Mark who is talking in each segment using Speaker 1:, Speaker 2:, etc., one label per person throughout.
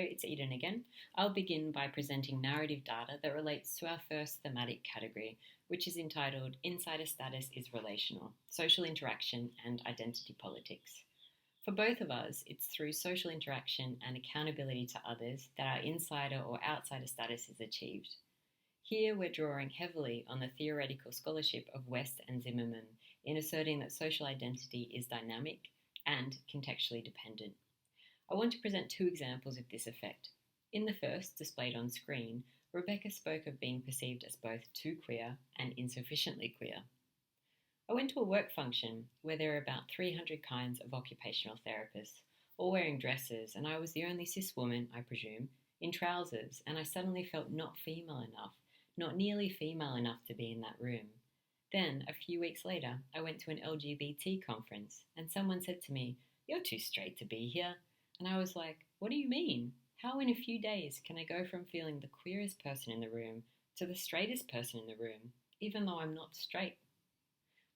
Speaker 1: it's Eden again. I'll begin by presenting narrative data that relates to our first thematic category, which is entitled Insider Status is Relational, Social Interaction and Identity Politics. For both of us, it's through social interaction and accountability to others that our insider or outsider status is achieved. Here we're drawing heavily on the theoretical scholarship of West and Zimmerman in asserting that social identity is dynamic and contextually dependent. I want to present two examples of this effect. In the first, displayed on screen, Rebecca spoke of being perceived as both too queer and insufficiently queer. I went to a work function where there are about 300 kinds of occupational therapists, all wearing dresses, and I was the only cis woman, I presume, in trousers, and I suddenly felt not female enough, not nearly female enough to be in that room. Then, a few weeks later, I went to an LGBT conference, and someone said to me, "You're too straight to be here." And I was like, what do you mean? How in a few days can I go from feeling the queerest person in the room to the straightest person in the room, even though I'm not straight?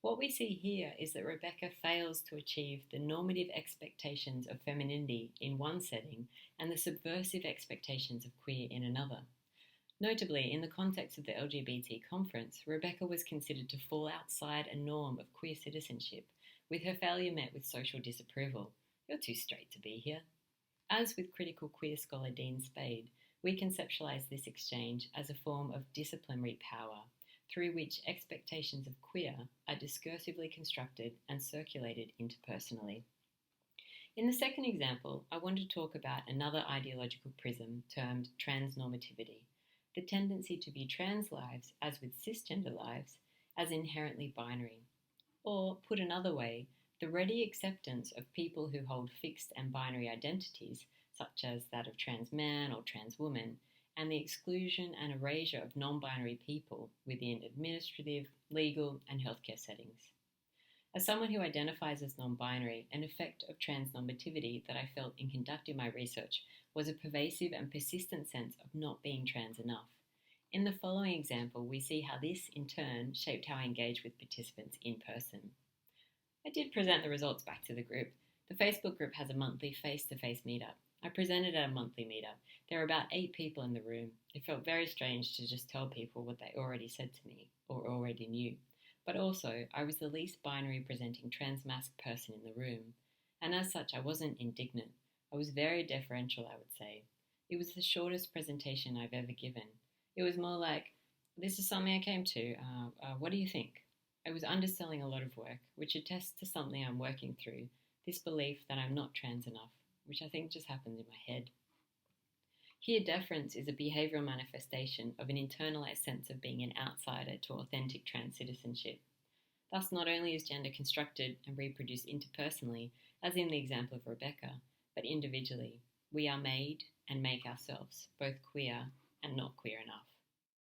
Speaker 1: What we see here is that Rebecca fails to achieve the normative expectations of femininity in one setting and the subversive expectations of queer in another. Notably, in the context of the LGBT conference, Rebecca was considered to fall outside a norm of queer citizenship, with her failure met with social disapproval. "You're too straight to be here." As with critical queer scholar Dean Spade, we conceptualise this exchange as a form of disciplinary power, through which expectations of queer are discursively constructed and circulated interpersonally. In the second example, I want to talk about another ideological prism termed transnormativity, the tendency to view trans lives, as with cisgender lives, as inherently binary. Or, put another way, the ready acceptance of people who hold fixed and binary identities, such as that of trans man or trans woman, and the exclusion and erasure of non-binary people within administrative, legal, and healthcare settings. As someone who identifies as non-binary, an effect of transnormativity that I felt in conducting my research was a pervasive and persistent sense of not being trans enough. In the following example, we see how this, in turn, shaped how I engaged with participants in person. I did present the results back to the group. The Facebook group has a monthly face-to-face meetup. I presented at a monthly meetup. There were about 8 people in the room. It felt very strange to just tell people what they already said to me or already knew. But also, I was the least binary presenting trans-masked person in the room. And as such, I wasn't indignant. I was very deferential, I would say. It was the shortest presentation I've ever given. It was more like, "This is something I came to. What do you think?" I was underselling a lot of work, which attests to something I'm working through, this belief that I'm not trans enough, which I think just happens in my head. Here, deference is a behavioural manifestation of an internalised sense of being an outsider to authentic trans citizenship. Thus, not only is gender constructed and reproduced interpersonally, as in the example of Rebecca, but individually. We are made and make ourselves, both queer and not queer enough.